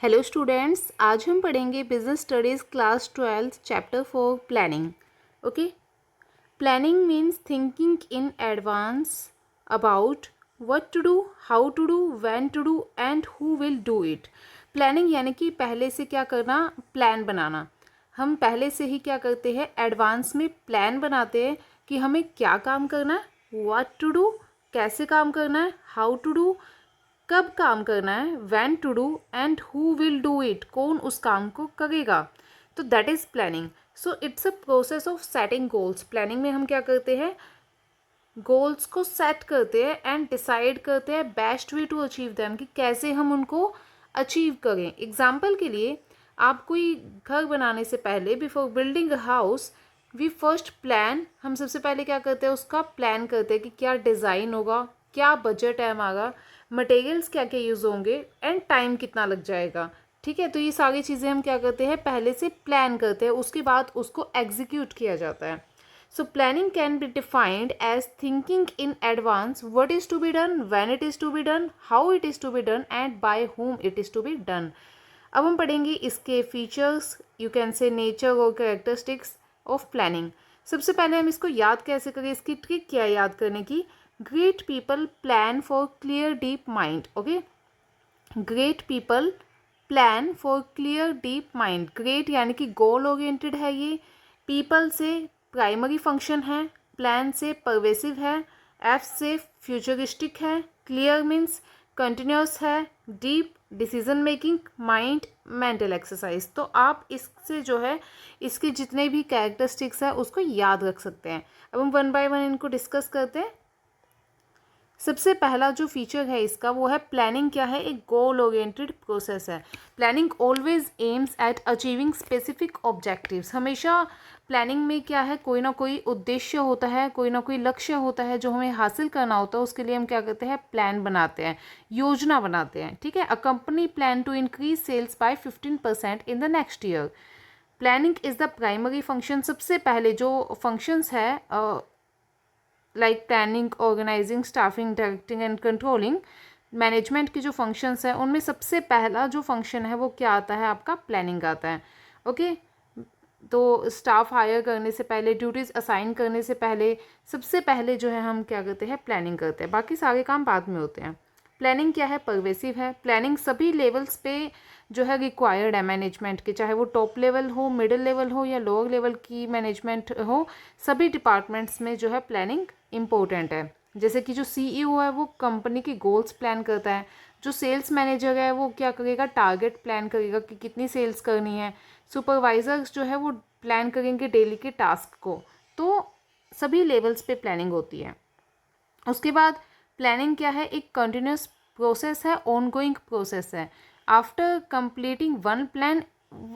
Hello students, आज हम पढ़ेंगे business studies class 12 chapter 4 planning. Okay, planning means thinking in advance about what to do, how to do, when to do and who will do it. Planning यानी कि पहले से क्या करना, plan बनाना। हम पहले से ही क्या करते हैं, एडवांस में प्लान बनाते हैं कि हमें क्या काम करना है, व्हाट टू डू, कैसे काम करना है, हाउ टू डू, कब काम करना है, when to do and who will do it, कौन उस काम को करेगा। तो that is planning. So it's a process of setting goals. Planning में हम क्या करते हैं, गोल्स को सेट करते हैं एंड डिसाइड करते हैं best way to achieve them, कि कैसे हम उनको अचीव करें। एग्जाम्पल के लिए, आप कोई घर बनाने से पहले, before building a house, we first plan. हम सबसे पहले क्या करते हैं, उसका प्लान करते हैं कि क्या डिज़ाइन होगा, क्या बजट है हमारा, मटेरियल्स क्या क्या यूज़ होंगे एंड टाइम कितना लग जाएगा। ठीक है, तो ये सारी चीज़ें हम क्या करते हैं, पहले से प्लान करते हैं, उसके बाद उसको एग्जीक्यूट किया जाता है। So planning can be defined as thinking in advance what is to be done, when it is to be done, how it is to be done and by whom it is to be done. अब हम पढ़ेंगे इसके features, you can say nature और characteristics of planning. सबसे पहले हम इसको याद कैसे करें, इसकी ट्रिक क्या है याद करने की। Great people plan for clear deep mind. Okay, great people plan for clear deep mind. Great यानी कि गोल ओरिएंटेड है ये, पीपल से प्राइमरी फंक्शन है, प्लान से परवेसिव है, एफ से फ्यूचरिस्टिक है, क्लियर मीन्स कंटिन्यूस है, deep decision making, mind mental exercise. तो आप इससे जो है इसके जितने भी कैरेक्टरिस्टिक्स है उसको याद रख सकते हैं। अब हम वन बाय वन इनको डिस्कस करते हैं। सबसे पहला जो फीचर है इसका वो है प्लानिंग क्या है, एक गोल ओरिएंटेड प्रोसेस है। Planning always aims at achieving specific objectives. हमेशा प्लानिंग में क्या है, कोई ना कोई उद्देश्य होता है, कोई ना कोई लक्ष्य होता है जो हमें हासिल करना होता है। उसके लिए हम क्या करते हैं, प्लान बनाते हैं, योजना बनाते हैं। ठीक है, a company plan to increase sales by 15% in the next year. Planning is the primary function. सबसे पहले जो फंक्शंस है like planning, organising, staffing, directing and controlling, management के जो फंक्शंस हैं उनमें सबसे पहला जो फंक्शन है वो क्या आता है, आपका प्लानिंग आता है। ओके, तो स्टाफ हायर करने से पहले, ड्यूटीज़ असाइन करने से पहले, सबसे पहले जो है हम क्या करते हैं, प्लानिंग करते हैं। बाकी सारे काम बाद में होते हैं। प्लानिंग क्या है, परवेसिव है। प्लानिंग सभी लेवल्स पे जो है रिक्वायर्ड है मैनेजमेंट के, चाहे वो टॉप लेवल हो, मिडिल लेवल हो या लोअर लेवल की मैनेजमेंट हो, सभी डिपार्टमेंट्स में जो है प्लानिंग इम्पोर्टेंट है। जैसे कि जो सीईओ है वो कंपनी की गोल्स प्लान करता है, जो सेल्स मैनेजर है वो क्या करेगा, टारगेट प्लान करेगा कि कितनी सेल्स करनी है, सुपरवाइजर्स जो है वो प्लान करेंगे डेली के टास्क को। तो सभी लेवल्स पे प्लानिंग होती है। उसके बाद प्लानिंग क्या है, एक कंटिन्यूस प्रोसेस है, ऑनगोइंग प्रोसेस है। After completing one plan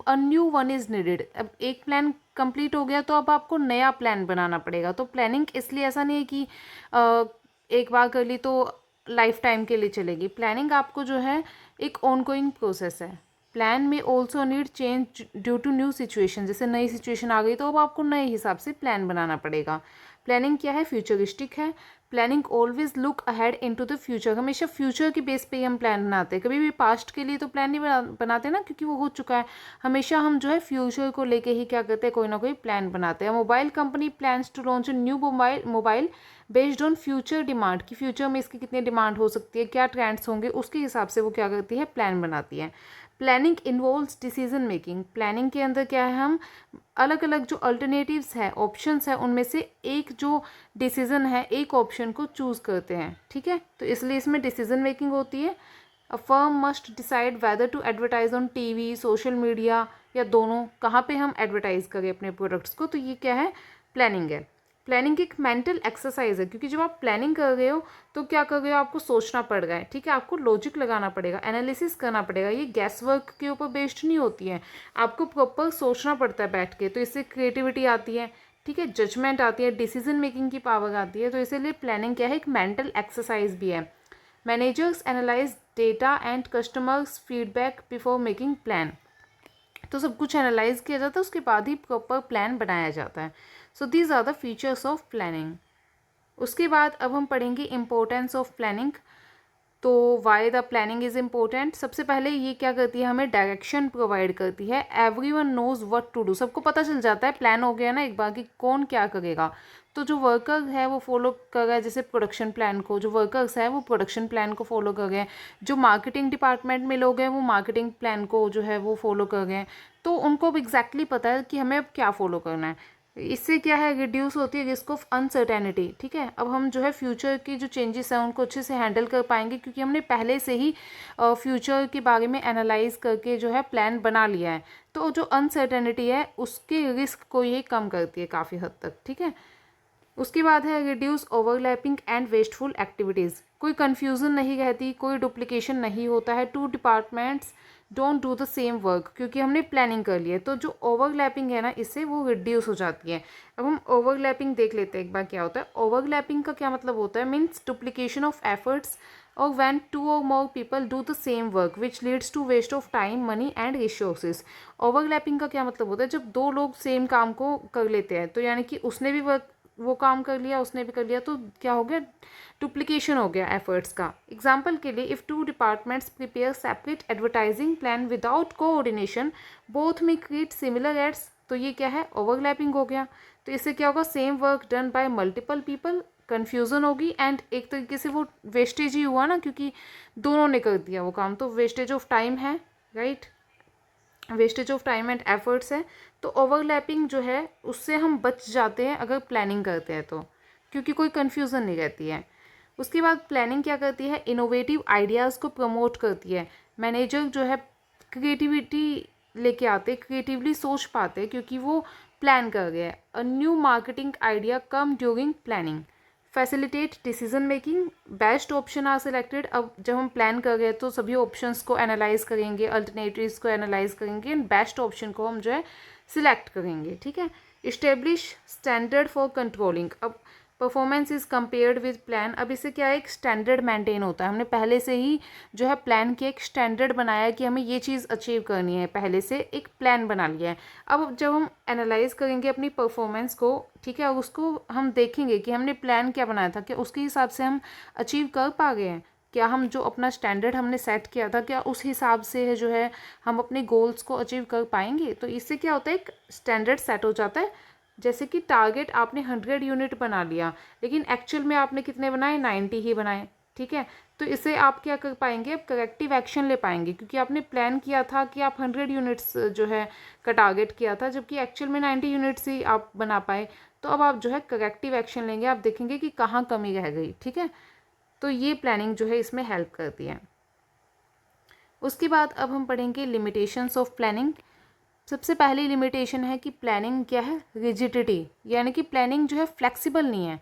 a new one is needed. अब एक प्लान कंप्लीट हो गया तो अब आपको नया प्लान बनाना पड़ेगा। तो प्लानिंग इसलिए ऐसा नहीं है कि एक बार कर ली तो लाइफ टाइम के लिए चलेगी। प्लानिंग आपको जो है एक ऑनगोइंग प्रोसेस है। प्लान में also need change due to new situation. जैसे नई सिचुएशन आ गई तो अब आपको नए हिसाब से प्लान बनाना पड़ेगा। प्लानिंग क्या है, फ्यूचरिस्टिक है। Planning always look ahead into the future. हमेशा फ्यूचर के बेस पे ही हम प्लान बनाते हैं, कभी भी पास्ट के लिए तो प्लान नहीं बनाते ना, क्योंकि वो हो चुका है। हमेशा हम जो है फ्यूचर को लेके ही क्या करते हैं, कोई ना कोई प्लान बनाते हैं। Mobile company plans to launch new mobile based on future demand, कि फ्यूचर में इसकी कितनी डिमांड हो सकती है, क्या ट्रेंड्स होंगे, उसके हिसाब से वो क्या करती है, प्लान बनाती है। Planning involves decision making. Planning के अंदर क्या है, हम अलग अलग जो अल्टरनेटिव्स हैं, ऑप्शंस हैं, उनमें से एक जो डिसीजन है, एक ऑप्शन को चूज़ करते हैं। ठीक है, तो इसलिए इसमें डिसीजन मेकिंग होती है। A firm must decide whether to advertise on TV, social media या दोनों, कहाँ पे हम एडवर्टाइज करें अपने प्रोडक्ट्स को। तो ये क्या है, प्लानिंग है। प्लानिंग एक मेंटल एक्सरसाइज है, क्योंकि जब आप प्लानिंग कर रहे हो तो क्या कर रहे हो, आपको सोचना पड़ रहा है। ठीक है, आपको लॉजिक लगाना पड़ेगा, एनालिसिस करना पड़ेगा। ये गैस वर्क के ऊपर बेस्ड नहीं होती है, आपको प्रॉपर सोचना पड़ता है बैठ के। तो इससे क्रिएटिविटी आती है, ठीक है, जजमेंट आती है, डिसीजन मेकिंग की पावर आती है। तो इसीलिए प्लानिंग क्या है, एक मेंटल एक्सरसाइज भी है। Managers analyse data and customers feedback before making plan. तो सब कुछ एनालाइज किया जाता है, उसके बाद ही प्रॉपर प्लान बनाया जाता है। So these are the features of planning. उसके बाद अब हम पढ़ेंगे इम्पोर्टेंस ऑफ प्लानिंग। तो why the planning is important, सबसे पहले ये क्या करती है, हमें डायरेक्शन प्रोवाइड करती है। Everyone knows what to do, सबको पता चल जाता है, प्लान हो गया ना एक बार कि कौन क्या करेगा। तो जो वर्कर है वो फॉलो कर रहा है, जैसे प्रोडक्शन प्लान को, जो वर्कर्स है वो प्रोडक्शन प्लान को फॉलो कर रहे हैं, जो मार्केटिंग डिपार्टमेंट में लोग हैं वो मार्केटिंग प्लान को जो है वो फॉलो कर रहे हैं। तो उनको अब एग्जैक्टली पता है कि हमें अब क्या फॉलो करना है। इससे क्या है, रिड्यूस होती है रिस्क ऑफ अनसर्टेनिटी। ठीक है, अब हम जो है फ्यूचर की जो चेंजेस हैं उनको अच्छे से हैंडल कर पाएंगे, क्योंकि हमने पहले से ही फ्यूचर के बारे में एनालाइज करके जो है प्लान बना लिया है। तो जो अनसर्टेनिटी है उसके रिस्क को ये कम करती है काफ़ी हद तक। ठीक है, उसके बाद है reduce overlapping and wasteful activities, कोई कन्फ्यूज़न नहीं रहती, कोई डुप्लीकेशन नहीं होता है। Two departments don't do the same work, क्योंकि हमने प्लानिंग कर ली है। तो जो ओवरलैपिंग है ना, इससे वो रिड्यूस हो जाती है। अब हम ओवरलैपिंग देख लेते हैं एक बार क्या होता है। ओवरलैपिंग का क्या मतलब होता है, मीन्स डुप्लीकेशन ऑफ एफर्ट्स और व्हेन टू और more people do the same work which leads to waste of time, money and resources. Overlapping का क्या मतलब होता है, जब दो लोग सेम काम को कर लेते हैं, तो यानी कि उसने भी वो काम कर लिया, उसने भी कर लिया, तो क्या हो गया, डुप्लीकेशन हो गया एफर्ट्स का। एग्जाम्पल के लिए, if two departments prepare separate advertising plan without coordination both में क्रिएट सिमिलर एड्स, तो ये क्या है, ओवरलैपिंग हो गया। तो इससे क्या होगा, same work done by multiple people, confusion होगी एंड एक तरीके से वो वेस्टेज ही हुआ ना, क्योंकि दोनों ने कर दिया वो काम, तो वेस्टेज ऑफ टाइम है, right, wastage of time and efforts है। तो ओवरलैपिंग जो है उससे हम बच जाते हैं अगर प्लानिंग करते हैं तो, क्योंकि कोई कन्फ्यूज़न नहीं रहती है। उसके बाद प्लानिंग क्या करती है, इनोवेटिव आइडियाज़ को प्रमोट करती है। मैनेजर जो है क्रिएटिविटी लेके आते, क्रिएटिवली सोच पाते, क्योंकि वो प्लान कर गए। A new marketing idea come during planning, facilitate decision making, best option are selected. अब जब हम प्लान कर रहे हैं तो सभी ऑप्शंस को एनालाइज करेंगे, अल्टरनेटिव्स को एनालाइज करेंगे एंड बेस्ट ऑप्शन को हम जो है सिलेक्ट करेंगे। ठीक है, इस्टेब्लिश स्टैंडर्ड फॉर कंट्रोलिंग, अब performance is compared with plan. अब इससे क्या है, एक स्टैंडर्ड मेंटेन होता है, हमने पहले से ही जो है प्लान किया, एक स्टैंडर्ड बनाया है कि हमें ये चीज़ अचीव करनी है, पहले से एक प्लान बना लिया है। अब जब हम एनालाइज करेंगे अपनी परफॉर्मेंस को, ठीक है, उसको हम देखेंगे कि हमने प्लान क्या बनाया था, क्या उसके हिसाब से हम अचीव कर पा गए हैं, क्या हम जो अपना स्टैंडर्ड हमने सेट किया था, क्या उस हिसाब से जो है हम अपने गोल्स को अचीव कर पाएंगे। तो इससे क्या होता है, एक स्टैंडर्ड सेट हो जाता है। जैसे कि टारगेट आपने 100 यूनिट बना लिया, लेकिन एक्चुअल में आपने कितने बनाए, 90 ही बनाए। ठीक है, तो इससे आप क्या कर पाएंगे, अब करेक्टिव एक्शन ले पाएंगे, क्योंकि आपने प्लान किया था कि आप 100 यूनिट्स जो है का टारगेट किया था, जबकि एक्चुअल में 90 यूनिट्स ही आप बना पाए। तो अब आप जो है करेक्टिव एक्शन लेंगे, आप देखेंगे कि कहाँ कमी रह गई। ठीक है, तो ये प्लानिंग जो है इसमें हेल्प करती है। उसके बाद अब हम पढ़ेंगे लिमिटेशंस ऑफ प्लानिंग। सबसे पहली लिमिटेशन है कि प्लानिंग क्या है, रिजिडिटी, यानी कि प्लानिंग जो है फ्लेक्सिबल नहीं है।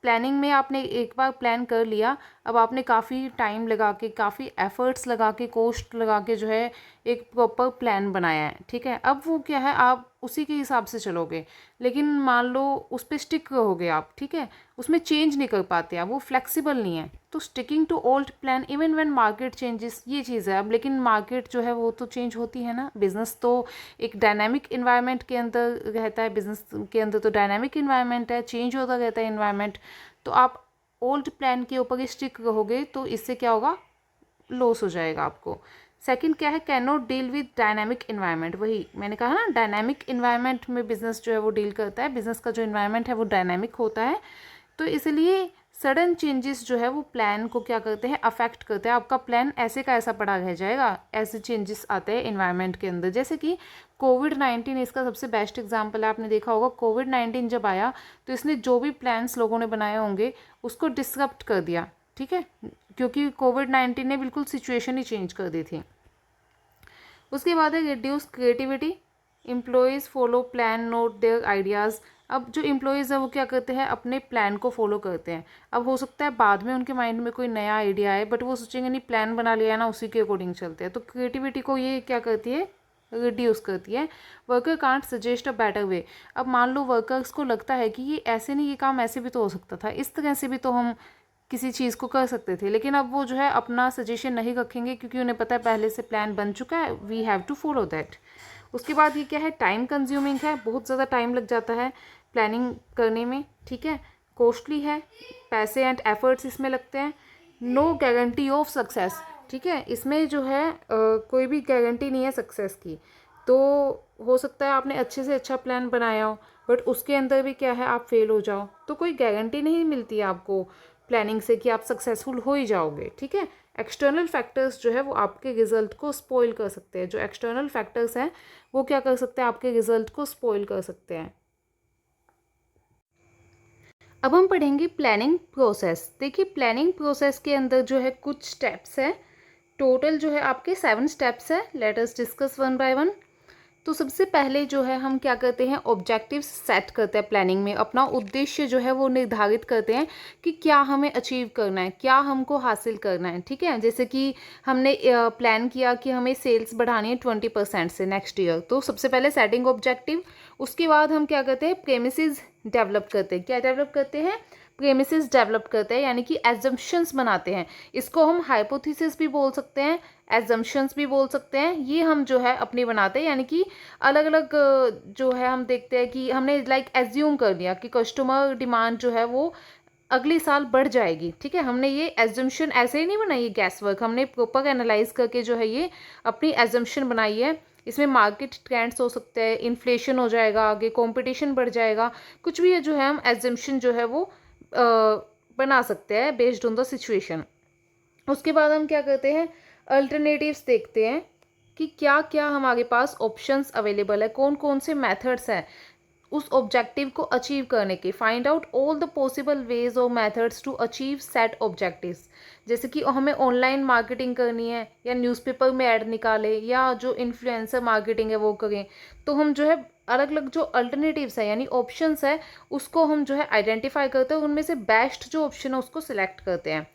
प्लानिंग में आपने एक बार प्लान कर लिया, अब आपने काफ़ी टाइम लगा के, काफ़ी एफर्ट्स लगा के, कॉस्ट लगा के जो है एक प्रॉपर प्लान बनाया है। ठीक है, अब वो क्या है, आप उसी के हिसाब से चलोगे, लेकिन मान लो उस पर स्टिक रहोगे आप, ठीक है, उसमें चेंज नहीं कर पाते आप, वो फ्लेक्सिबल नहीं है। तो sticking to old plan even when market changes, ये चीज़ है। अब लेकिन मार्केट जो है वो तो चेंज होती है ना, बिजनेस तो एक डायनामिक इन्वायरमेंट के अंदर रहता है, बिजनेस के अंदर तो डायनामिक इन्वायरमेंट है, चेंज होता रहता है इन्वायरमेंट। तो आप ओल्ड प्लान के ऊपर ही स्टिक रहोगे तो इससे क्या होगा, लॉस हो जाएगा आपको। सेकंड क्या है, can not deal with dynamic environment, वही मैंने कहा ना, डायनामिक इन्वायरमेंट में बिजनेस जो है वो डील करता है, बिजनेस का जो इन्वायरमेंट है वो डायनामिक होता है। तो इसलिए सडन चेंजेस जो है वो प्लान को क्या करते हैं, अफेक्ट करते हैं। आपका प्लान ऐसे का ऐसा पड़ा रह जाएगा, ऐसे चेंजेस आते हैं इन्वायरमेंट के अंदर। जैसे कि कोविड-19 इसका सबसे बेस्ट एग्जांपल है, आपने देखा होगा कोविड-19 जब आया तो इसने जो भी प्लान्स लोगों ने बनाए होंगे उसको डिसरप्ट कर दिया। ठीक है, क्योंकि कोविड-19 ने बिल्कुल सिचुएशन ही चेंज कर दी थी। उसके बाद है reduce creativity, employees follow plan note there ideas. अब जो एम्प्लॉयज़ है वो क्या करते हैं, अपने प्लान को फॉलो करते हैं। अब हो सकता है बाद में उनके माइंड में कोई नया आइडिया आए, बट वो सोचेंगे नहीं, प्लान बना लिया है ना, उसी के अकॉर्डिंग चलते हैं। तो क्रिएटिविटी को ये क्या करती है, रिड्यूस करती है। Worker can't suggest a better way, अब मान लो वर्कर्स को लगता है कि ये ऐसे नहीं, ये काम ऐसे भी तो हो सकता था, इस तरह से भी तो हम किसी चीज़ को कर सकते थे, लेकिन अब वो जो है अपना सजेशन नहीं रखेंगे, क्योंकि उन्हें पता है पहले से प्लान बन चुका है, we have to follow that. उसके बाद ये क्या है, टाइम कंज्यूमिंग है, बहुत ज़्यादा टाइम लग जाता है प्लानिंग करने में। ठीक है, कॉस्टली है, पैसे एंड एफर्ट्स इसमें लगते हैं। नो गारंटी ऑफ सक्सेस, ठीक है, इसमें जो है कोई भी गारंटी नहीं है सक्सेस की। तो हो सकता है आपने अच्छे से अच्छा प्लान बनाया हो बट उसके अंदर भी क्या है आप फेल हो जाओ, तो कोई गारंटी नहीं मिलती है आपको प्लानिंग से कि आप सक्सेसफुल हो ही जाओगे, ठीक है। एक्सटर्नल फैक्टर्स जो है वो आपके रिजल्ट को स्पॉइल कर सकते हैं, जो एक्सटर्नल फैक्टर्स हैं वो क्या कर सकते हैं, आपके रिजल्ट को स्पॉइल कर सकते हैं। अब हम पढ़ेंगे प्लानिंग प्रोसेस। देखिए प्लानिंग प्रोसेस के अंदर जो है कुछ स्टेप्स हैं, टोटल जो है आपके 7 स्टेप्स है। Let us discuss one by one. तो सबसे पहले जो है हम क्या करते हैं, ऑब्जेक्टिव्स सेट करते हैं प्लानिंग में, अपना उद्देश्य जो है वो निर्धारित करते हैं कि क्या हमें अचीव करना है, क्या हमको हासिल करना है, ठीक है। जैसे कि हमने प्लान किया कि हमें सेल्स बढ़ानी है 20% से नेक्स्ट ईयर, तो सबसे पहले सेटिंग ऑब्जेक्टिव। उसके बाद हम क्या करते हैं, प्रेमिसेस डेवलप करते हैं। क्या डेवलप करते हैं, प्रेमिसेस डेवलप करते हैं, यानी कि एजम्पशंस बनाते हैं। इसको हम हाइपोथेसिस भी बोल सकते हैं, एजम्पशंस भी बोल सकते हैं। ये हम जो है अपनी बनाते हैं, यानी कि अलग अलग जो है हम देखते हैं कि हमने लाइक एज्यूम कर लिया कि कस्टमर डिमांड जो है वो अगले साल बढ़ जाएगी, ठीक है। हमने ये एजम्पशन ऐसे ही नहीं बनाई, गैस वर्क, हमने प्रॉपर एनालाइज करके जो है ये अपनी एजम्पशन बनाई है। इसमें मार्केट ट्रेंड्स हो सकते हैं, इन्फ्लेशन हो जाएगा, आगे कंपटीशन बढ़ जाएगा, कुछ भी है जो है हम एजम्पशन जो है वो बना सकते हैं बेस्ड ऑन द सिचुएशन। उसके बाद हम क्या करते हैं, अल्टरनेटिव्स देखते हैं कि क्या क्या हमारे पास ऑप्शंस अवेलेबल है, कौन कौन से मेथड्स हैं उस ऑब्जेक्टिव को अचीव करने के। Find out all the possible ways और methods to achieve set objectives. जैसे कि हमें ऑनलाइन मार्केटिंग करनी है या न्यूज़पेपर में ऐड निकाले या जो इन्फ्लुएंसर मार्केटिंग है वो करें, तो हम जो है अलग अलग जो अल्टरनेटिव्स है यानी ऑप्शंस है उसको हम जो है आइडेंटिफाई करते हैं, उनमें से बेस्ट जो ऑप्शन है उसको सिलेक्ट करते हैं।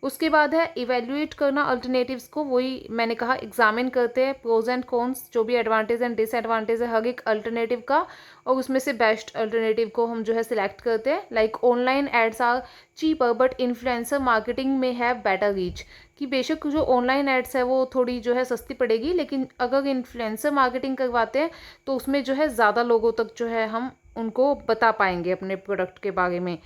उसके बाद है इवेल्युएट करना अल्टरनेटिव्स को, वही मैंने कहा एग्जामिन करते हैं प्रोज एंड कॉन्स, जो भी एडवांटेज एंड डिसएडवांटेज है हर एक अल्टरनेटिव का, और उसमें से बेस्ट अल्टरनेटिव को हम जो है सिलेक्ट करते हैं। Like online ads are cheaper but influencer marketing में हैव बेटर रीच, कि बेशक जो ऑनलाइन एड्स है वो थोड़ी जो है सस्ती पड़ेगी, लेकिन अगर इन्फ्लुएंसर मार्केटिंग करवाते हैं तो उसमें जो है ज़्यादा लोगों तक जो है हम उनको बता पाएंगे अपने प्रोडक्ट के बारे में,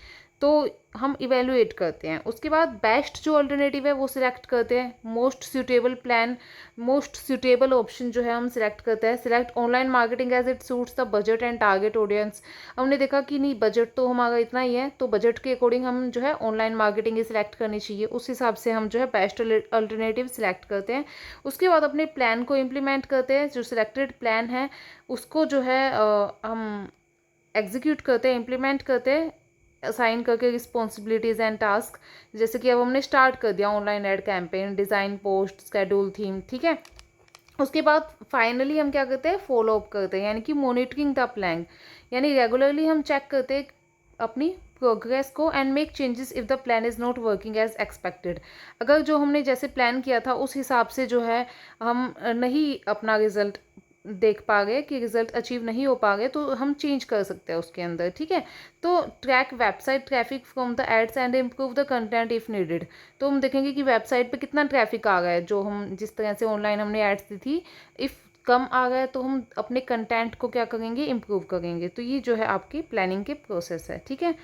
तो हम इवेलुएट करते हैं। उसके बाद बेस्ट जो अल्टरनेटिव है वो सिलेक्ट करते हैं। Most suitable plan, most suitable option जो है हम सिलेक्ट करते हैं। Select online marketing as it suits the budget and target audience. हमने देखा कि नहीं बजट तो हमारा इतना ही है, तो बजट के अकॉर्डिंग हम जो है ऑनलाइन मार्केटिंग ही सिलेक्ट करनी चाहिए, उस हिसाब से हम जो है बेस्ट अल्टरनेटिव सिलेक्ट करते हैं। उसके बाद अपने प्लान को इम्प्लीमेंट करते हैं, जो सिलेक्टेड प्लान है उसको जो है हम एग्जीक्यूट करते हैं, इम्प्लीमेंट करते हैं, असाइन करके रिस्पॉन्सिबिलिटीज़ एंड टास्क। जैसे कि अब हमने स्टार्ट कर दिया online ad campaign, design, post, schedule, theme, ठीक है। उसके बाद फाइनली हम क्या करते हैं, फॉलो अप करते हैं, यानी कि मॉनिटरिंग द प्लान, यानी रेगुलरली हम चेक करते हैं अपनी प्रोग्रेस को and make changes if the plan is not working as expected. अगर जो हमने जैसे प्लान किया था उस हिसाब से जो है हम नहीं अपना रिजल्ट देख पा गए, कि रिजल्ट अचीव नहीं हो पा गए, तो हम चेंज कर सकते हैं उसके अंदर, ठीक है। तो track website traffic from the ads and improve the content if needed. तो हम देखेंगे कि वेबसाइट पे कितना ट्रैफिक आ गया है, जो हम जिस तरह से ऑनलाइन हमने एड्स दी थी, इफ़ कम आ गया तो हम अपने कंटेंट को क्या करेंगे, इम्प्रूव करेंगे। तो ये जो है आपकी प्लानिंग के प्रोसेस है, ठीक है।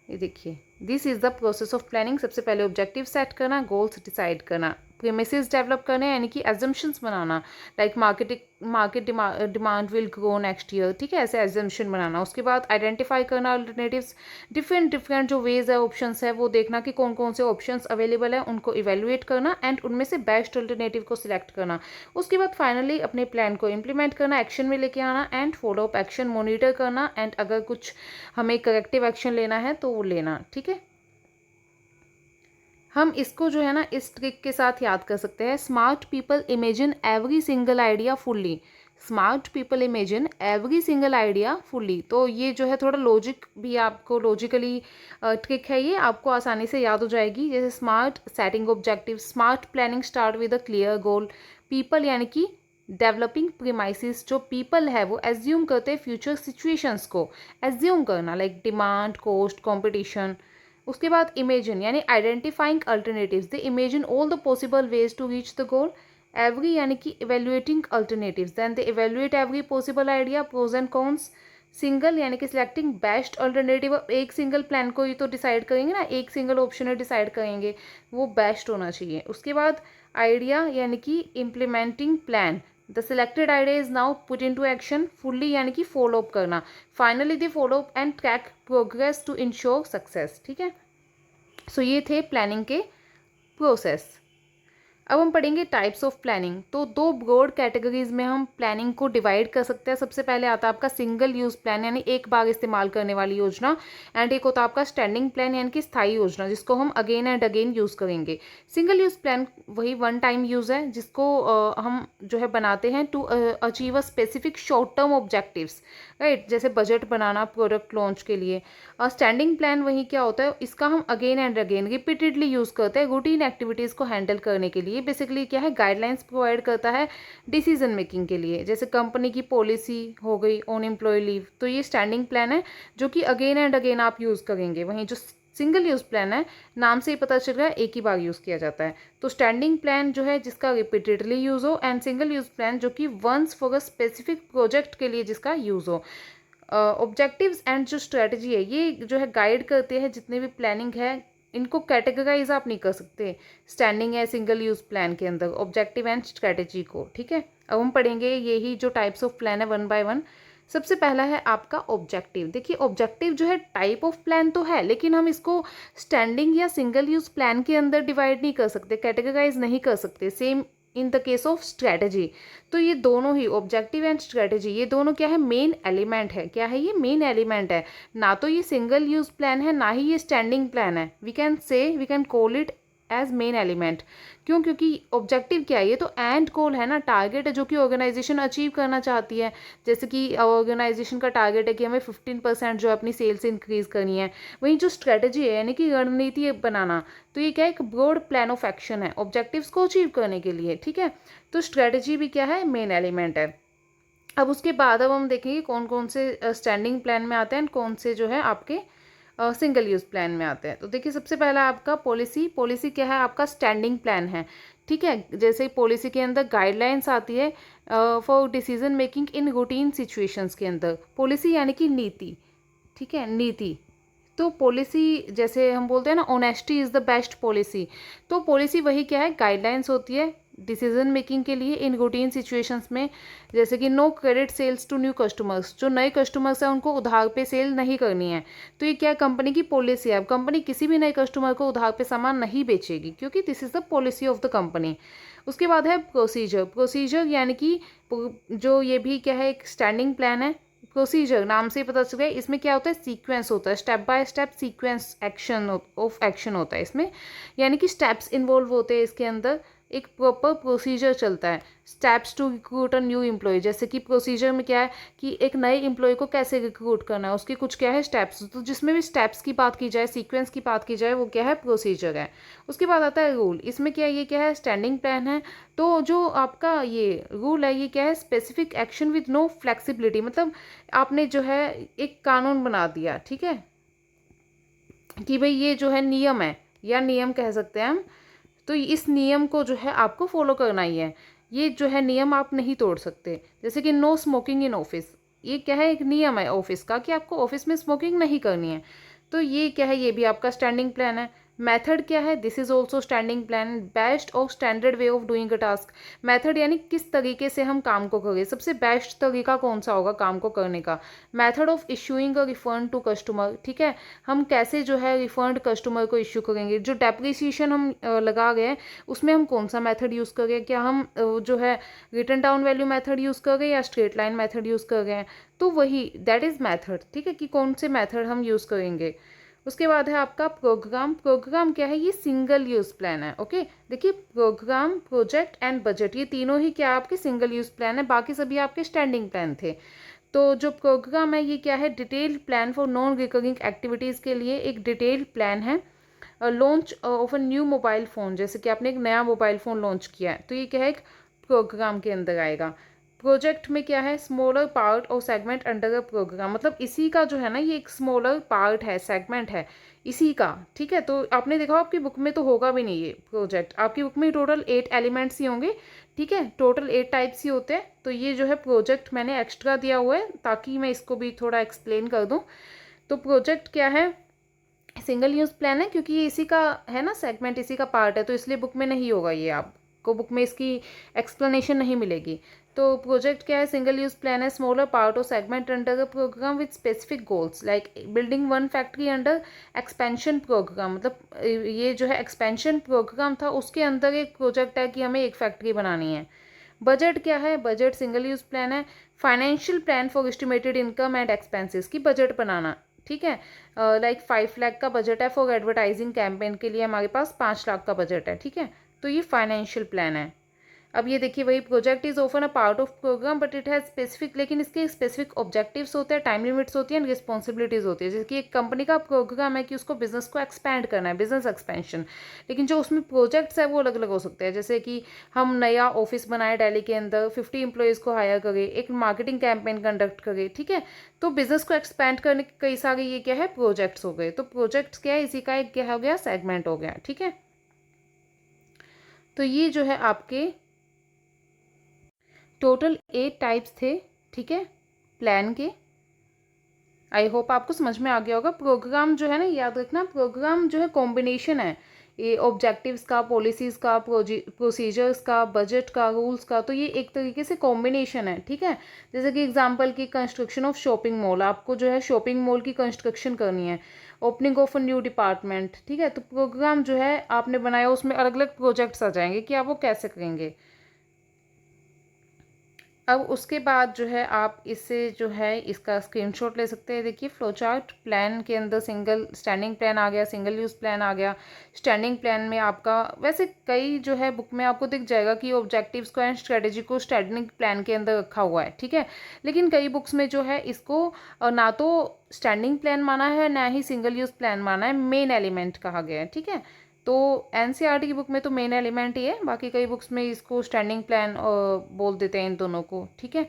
ये देखिए this is the process of planning. सबसे पहले ऑब्जेक्टिव सेट करना, गोल्स डिसाइड करना, प्रीमिसेस डेवलप करने यानी कि assumptions banana, like market demand will grow next year, ठीक है, ऐसे एजम्पशन बनाना। उसके बाद आइडेंटिफाई करना अल्टरनेटिव्स, डिफरेंट जो वेज है ऑप्शंस है वो देखना कि कौन कौन से ऑप्शंस अवेलेबल है, उनको इवेलुएट करना एंड उनमें से बेस्ट अल्टरनेटिव को सिलेक्ट करना। उसके बाद फाइनली अपने प्लान को इम्प्लीमेंट करना, एक्शन में लेके आना and follow up action monitor करना, एंड अगर कुछ हमें करेक्टिव एक्शन लेना है तो वो लेना, ठीक है। हम इसको जो है ना इस ट्रिक के साथ याद कर सकते हैं। Smart people imagine every single idea fully, smart people imagine every single idea fully. तो ये जो है थोड़ा लॉजिक भी आपको लॉजिकली ट्रिक है, ये आपको आसानी से याद हो जाएगी। जैसे smart setting objective, smart planning start with a clear goal, people यानी कि डेवलपिंग प्रीमाइसिस, जो पीपल है वो एज्यूम करते हैं फ्यूचर सिचुएशंस को, एज्यूम करना लाइक डिमांड, कॉस्ट, कॉम्पिटिशन। उसके बाद इमेजिन यानी identifying alternatives, they imagine all the possible ways to reach the goal. Every यानी कि evaluating alternatives, then they evaluate every possible idea, pros and cons. Single यानी कि selecting best alternative, एक single plan को ही तो decide करेंगे ना, एक सिंगल ऑप्शन है डिसाइड करेंगे, वो बेस्ट होना चाहिए। उसके बाद आइडिया यानी कि implementing plan, the selected idea is now put into action, fully यानी कि फॉलो अप करना, finally they follow up and track progress to ensure success. ठीक है, सो ये थे प्लानिंग के प्रोसेस। अब हम पढ़ेंगे टाइप्स ऑफ प्लानिंग। तो दो ब्रॉड कैटेगरीज में हम प्लानिंग को डिवाइड कर सकते हैं। सबसे पहले आता है आपका सिंगल यूज प्लान यानी एक बार इस्तेमाल करने वाली योजना, एंड एक होता है आपका स्टैंडिंग प्लान यानी कि स्थायी योजना जिसको हम अगेन एंड अगेन यूज़ करेंगे। सिंगल यूज प्लान वही वन टाइम यूज़ है जिसको हम जो है बनाते हैं to achieve a specific short term objectives, right, जैसे बजट बनाना प्रोडक्ट लॉन्च के लिए। और स्टैंडिंग प्लान वही क्या होता है, इसका हम again and again repeatedly use करते हैं रूटीन एक्टिविटीज़ को हैंडल करने के लिए। बेसिकली क्या है, गाइडलाइंस प्रोवाइड करता है डिसीजन मेकिंग के लिए, जैसे कंपनी की पॉलिसी हो गई ऑन एम्प्लॉय लीव, तो ये स्टैंडिंग प्लान है जो कि अगेन एंड अगेन आप यूज़ करेंगे। वहीं जो सिंगल यूज़ प्लान है, नाम से ही पता चल रहा है एक ही बार यूज़ किया जाता है। तो स्टैंडिंग प्लान जो है जिसका रिपीटेडली यूज़ हो, एंड सिंगल यूज़ प्लान जो कि once for a specific project के लिए जिसका यूज़ हो। ऑब्जेक्टिव्स एंड जो स्ट्रेटजी है ये जो है गाइड करते हैं जितने भी प्लानिंग है, इनको कैटेगराइज आप नहीं कर सकते स्टैंडिंग या सिंगल यूज़ प्लान के अंदर ऑब्जेक्टिव एंड स्ट्रेटजी को। ठीक है, अब हम पढ़ेंगे यही जो टाइप्स ऑफ प्लान है वन बाय वन। सबसे पहला है आपका ऑब्जेक्टिव। देखिए ऑब्जेक्टिव जो है टाइप ऑफ प्लान तो है, लेकिन हम इसको स्टैंडिंग या सिंगल यूज़ प्लान के अंदर डिवाइड नहीं कर सकते, कैटेगराइज नहीं कर सकते। Same in the case of strategy, तो ये दोनों ही ऑब्जेक्टिव एंड स्ट्रेटजी ये दोनों क्या है, मेन एलिमेंट है। क्या है ये, मेन एलिमेंट है। ना तो ये सिंगल यूज प्लान है ना ही ये स्टैंडिंग प्लान है। We can call it as main element. क्यों, क्योंकि ऑब्जेक्टिव क्या है, ये तो एंड गोल है ना, टारगेट है जो कि ऑर्गेनाइजेशन अचीव करना चाहती है। जैसे कि ऑर्गेनाइजेशन का टारगेट है कि हमें 15% जो अपनी सेल्स इंक्रीज करनी है। वहीं जो स्ट्रेटजी है यानी कि रणनीति बनाना, तो ये क्या है, एक ब्रॉड प्लान ऑफ एक्शन है ऑब्जेक्टिव्स को अचीव करने के लिए। ठीक है, तो स्ट्रेटजी भी क्या है, मेन एलिमेंट है। अब उसके बाद अब हम देखेंगे कौन कौन से स्टैंडिंग प्लान में आते हैं कौन से जो है आपके सिंगल यूज़ प्लान में आते हैं। तो देखिए सबसे पहला आपका पॉलिसी। पॉलिसी क्या है, आपका स्टैंडिंग प्लान है। ठीक है, जैसे पॉलिसी के अंदर गाइडलाइंस आती है for decision making in routine situations के अंदर। पॉलिसी यानी कि नीति। ठीक है, नीति। तो पॉलिसी जैसे हम बोलते हैं ना, honesty is the best policy. तो पॉलिसी वही क्या है, गाइडलाइंस होती है डिसीजन मेकिंग के लिए इन रूटीन सिचुएशंस में। जैसे कि no credit sales to new customers, जो नए कस्टमर्स हैं उनको उधार पे सेल नहीं करनी है। तो ये क्या कंपनी की पॉलिसी है। अब कंपनी किसी भी नए कस्टमर को उधार पे सामान नहीं बेचेगी क्योंकि this is the policy of the company. उसके बाद है प्रोसीजर। प्रोसीजर यानी कि जो ये भी क्या है, एक स्टैंडिंग प्लान है। प्रोसीजर नाम से ही पता चल गया, इसमें क्या होता है, सीक्वेंस होता है, step by step sequence action of action होता है इसमें, यानी कि स्टेप्स इन्वॉल्व होते हैं इसके अंदर। एक प्रॉपर प्रोसीजर चलता है। Steps to recruit a new employee, जैसे कि प्रोसीजर में क्या है कि एक नए एम्प्लॉय को कैसे रिक्रूट करना है, उसकी कुछ क्या है स्टेप्स। तो जिसमें भी स्टेप्स की बात की जाए, सीक्वेंस की बात की जाए, वो क्या है, प्रोसीजर है। उसके बाद आता है रूल। इसमें क्या, ये क्या है, स्टैंडिंग प्लान है। तो जो आपका ये रूल है ये क्या है, specific action with no flexibility. मतलब आपने जो है एक कानून बना दिया, ठीक है, कि भाई ये जो है नियम है, या नियम कह सकते हैं हम। तो इस नियम को जो है आपको फॉलो करना ही है। ये जो है नियम आप नहीं तोड़ सकते। जैसे कि नो स्मोकिंग इन ऑफिस, ये क्या है, एक नियम है ऑफिस का कि आपको ऑफिस में स्मोकिंग नहीं करनी है। तो ये क्या है, ये भी आपका स्टैंडिंग प्लान है। मेथड क्या है, this is also standing plan. Best और standard way of doing a task. Method यानी किस तरीके से हम काम को करें, सबसे बेस्ट तरीका कौन सा होगा काम को करने का। Method of issuing a refund to customer, ठीक है, हम कैसे जो है रिफंड कस्टमर को इश्यू करेंगे। जो डेप्रिसिएशन हम लगा गए उसमें हम कौन सा मेथड यूज़ करें, क्या हम जो है return down value method use कर रहे हैं या स्ट्रेट लाइन मेथड यूज़ कर रहे हैं। तो वही दैट इज़ मेथड, ठीक है, कि कौन से मेथड हम यूज़ करेंगे। उसके बाद है आपका प्रोग्राम। प्रोग्राम क्या है, ये सिंगल यूज़ प्लान है। ओके, देखिए प्रोग्राम, प्रोजेक्ट एंड बजट, ये तीनों ही क्या आपके सिंगल यूज़ प्लान है, बाकी सभी आपके स्टैंडिंग प्लान थे। तो जो प्रोग्राम है ये क्या है, detailed plan for non recurring activities के लिए एक डिटेल्ड प्लान है। Launch of a new mobile phone, जैसे कि आपने एक नया मोबाइल फ़ोन लॉन्च किया है, तो ये क्या है, एक प्रोग्राम के अंदर आएगा। प्रोजेक्ट में क्या है, स्मॉलर पार्ट और सेगमेंट अंडर अ प्रोग्राम, मतलब इसी का जो है ना ये एक स्मॉलर पार्ट है, सेगमेंट है इसी का, ठीक है। तो आपने देखा आपकी बुक में तो होगा भी नहीं ये प्रोजेक्ट, आपकी बुक में टोटल 8 एलिमेंट्स ही होंगे, ठीक है, टोटल 8 टाइप्स ही होते हैं। तो ये जो है प्रोजेक्ट मैंने एक्स्ट्रा दिया हुआ है ताकि मैं इसको भी थोड़ा एक्सप्लेन कर दूँ। तो प्रोजेक्ट क्या है, सिंगल यूज़ प्लान है, क्योंकि ये इसी का है ना, सेगमेंट इसी का पार्ट है, तो इसलिए बुक में नहीं होगा ये, आपको बुक में इसकी एक्सप्लेनेशन नहीं मिलेगी। तो प्रोजेक्ट क्या है, सिंगल यूज़ प्लान है, स्मॉलर पार्ट और segment under the program with specific goals like building one factory under expansion program, मतलब ये जो है एक्सपेंशन प्रोग्राम था उसके अंदर एक प्रोजेक्ट है कि हमें एक फैक्ट्री बनानी है। बजट क्या है, बजट सिंगल यूज़ प्लान है, financial plan for estimated income and expenses की बजट बनाना, ठीक है। लाइक 5 लाख का बजट है फॉर एडवर्टाइजिंग कैंपेन के लिए, हमारे पास 5 लाख का बजट है, ठीक है। तो ये फाइनेंशियल प्लान है। अब ये देखिए वही, project is often a part of program but it has specific, लेकिन इसके स्पेसिफिक ऑब्जेक्टिव्स होते हैं, टाइम लिमिट्स होती हैं, रिस्पॉन्सिबिलिटीज़ होती है। जैसे कि एक कंपनी का प्रोग्राम है कि उसको बिजनेस को एक्सपैंड करना है, बिजनेस एक्सपेंशन, लेकिन जो उसमें प्रोजेक्ट्स है वो अलग अलग हो सकते हैं। जैसे कि हम नया ऑफिस बनाए दिल्ली के अंदर, 50 एम्प्लॉयज़ को हायर करें, एक मार्केटिंग कैंपेन कंडक्ट करें, ठीक है। तो बिजनेस को एक्सपैंड करने के कई सारे ये क्या है, प्रोजेक्ट्स हो गए। तो प्रोजेक्ट्स क्या है, इसी का एक क्या हो गया, सेगमेंट हो गया, ठीक है। तो ये जो है आपके टोटल 8 टाइप्स थे, ठीक है, प्लान के। आई होप आपको समझ में आ गया होगा। प्रोग्राम जो है ना, याद रखना, प्रोग्राम जो है कॉम्बिनेशन है ये ऑब्जेक्टिव्स का, पॉलिसीज़ का, प्रोसीजर्स का, बजट का, रूल्स का, तो ये एक तरीके से कॉम्बिनेशन है, ठीक है। जैसे कि एग्जांपल की कंस्ट्रक्शन ऑफ शॉपिंग मॉल, आपको जो है शॉपिंग मॉल की कंस्ट्रक्शन करनी है, opening of a new department, ठीक है। तो प्रोग्राम जो है आपने बनाया उसमें अलग अलग प्रोजेक्ट्स आ जाएंगे कि आप वो कैसे करेंगे। अब उसके बाद जो है आप इससे जो है इसका स्क्रीनशॉट ले सकते हैं। देखिए फ्लो चार्ट, प्लान के अंदर सिंगल स्टैंडिंग प्लान आ गया, सिंगल यूज़ प्लान आ गया। स्टैंडिंग प्लान में आपका वैसे कई जो है बुक में आपको दिख जाएगा कि ऑब्जेक्टिव्स को एंड स्ट्रेटेजी को स्टैंडिंग प्लान के अंदर रखा हुआ है, ठीक है। लेकिन कई बुक्स में जो है इसको ना तो स्टैंडिंग प्लान माना है ना ही सिंगल यूज़ प्लान माना है, मेन एलिमेंट कहा गया है, ठीक है। तो एनसीईआरटी की बुक में तो मेन एलिमेंट ही है, बाकी कई बुक्स में इसको स्टैंडिंग प्लान बोल देते हैं इन दोनों को, ठीक है।